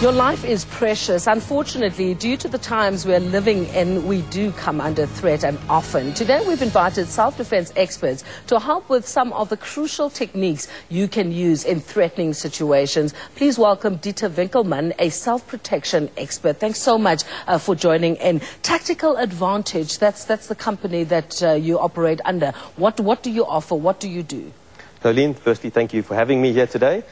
Your life is precious. Unfortunately, due to the times we're living in, we do come under threat, and often. Today we've invited self-defense experts to help with some of the crucial techniques you can use in threatening situations. Please welcome Dieter Winkelmann, a self-protection expert. Thanks so much for joining in. Tactical Advantage, that's the company that you operate under. What do you offer? What do you do? Noeleen, firstly, thank you for having me here today.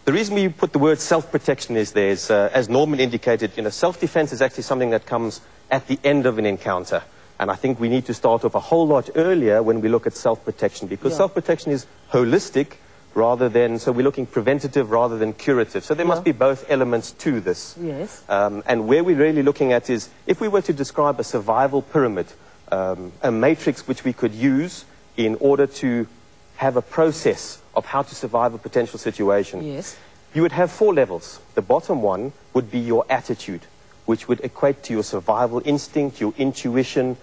The reason we put the word self-protection is as Norman indicated, self-defense is actually something that comes at the end of an encounter. And I think we need to start off a whole lot earlier when we look at self-protection, because self-protection is holistic so we're looking preventative rather than curative. So there must be both elements to this. Yes. And where we're really looking at is, if we were to describe a survival pyramid, a matrix which we could use in order to have a process of how to survive a potential situation. Yes. You would have 4 levels. The bottom one would be your attitude, which would equate to your survival instinct, your intuition,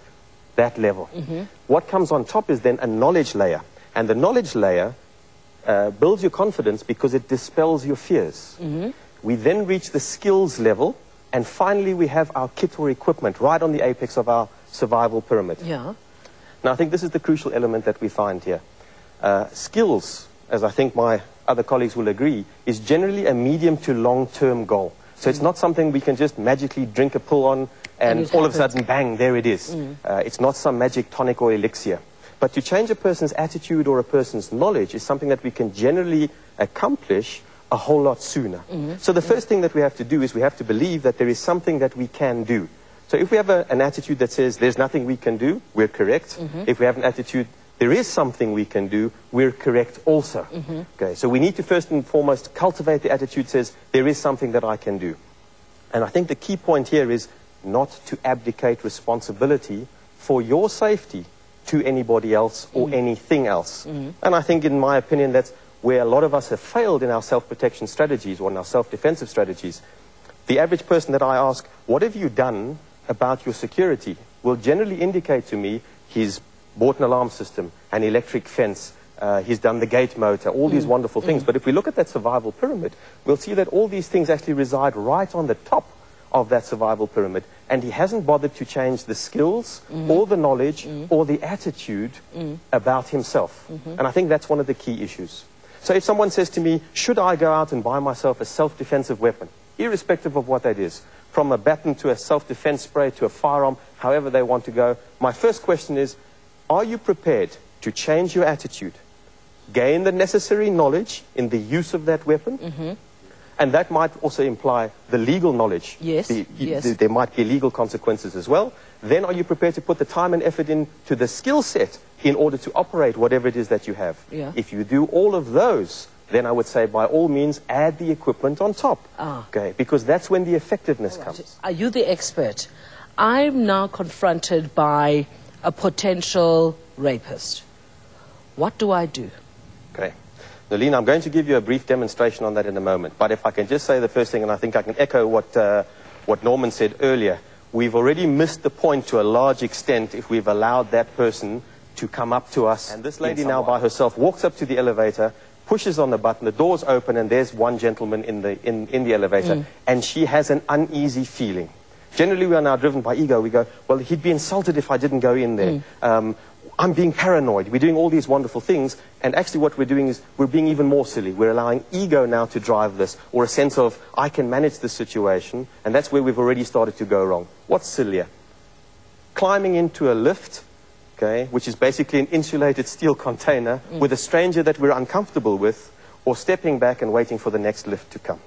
that level. What comes on top is then a knowledge layer. And the knowledge layer builds your confidence because it dispels your fears. We then reach the skills level, and finally we have our kit or equipment right on the apex of our survival pyramid. Yeah. Now I think this is the crucial element that we find here. Skills, as I think my other colleagues will agree, is generally a medium to long-term goal. So it's not something we can just magically drink a pill on and all of a sudden, bang, there it is. It's not some magic tonic or elixir. But to change a person's attitude or a person's knowledge is something that we can generally accomplish a whole lot sooner. So the first thing that we have to do is we have to believe that there is something that we can do. So if we have an attitude that says there's nothing we can do, we're correct. If we have an attitude there is something we can do, we're correct also. Okay, so we need to first and foremost cultivate the attitude that says there is something that I can do. And I think the key point here is not to abdicate responsibility for your safety to anybody else or anything else. And I think, in my opinion, that's where a lot of us have failed in our self-protection strategies or in our self-defensive strategies. The average person that I ask, what have you done about your security, will generally indicate to me he's bought an alarm system, an electric fence, he's done the gate motor, all these wonderful things. But if we look at that survival pyramid, we'll see that all these things actually reside right on the top of that survival pyramid. And he hasn't bothered to change the skills or the knowledge or the attitude about himself. And I think that's one of the key issues. So if someone says to me, should I go out and buy myself a self-defensive weapon, irrespective of what that is, from a baton to a self-defense spray to a firearm, however they want to go, my first question is, are you prepared to change your attitude, gain the necessary knowledge in the use of that weapon? And that might also imply the legal knowledge. Yes, there might be legal consequences as well. Then are you prepared to put the time and effort into the skill set in order to operate whatever it is that you have? If you do all of those, then I would say by all means add the equipment on top. Okay, because that's when the effectiveness comes. Are you the expert? I'm now confronted by a potential rapist. What do I do? Okay. Noeleen, I'm going to give you a brief demonstration on that in a moment. But if I can just say the first thing, and I think I can echo what Norman said earlier, we've already missed the point to a large extent if we've allowed that person to come up to us. And this lady now by herself walks up to the elevator, pushes on the button, the doors open, and there's one gentleman in the elevator. And she has an uneasy feeling. Generally, we are now driven by ego. We go, well, he'd be insulted if I didn't go in there. I'm being paranoid. We're doing all these wonderful things. And actually what we're doing is we're being even more silly. We're allowing ego now to drive this, or a sense of, I can manage this situation. And that's where we've already started to go wrong. What's sillier? Climbing into a lift, okay, which is basically an insulated steel container with a stranger that we're uncomfortable with, or stepping back and waiting for the next lift to come.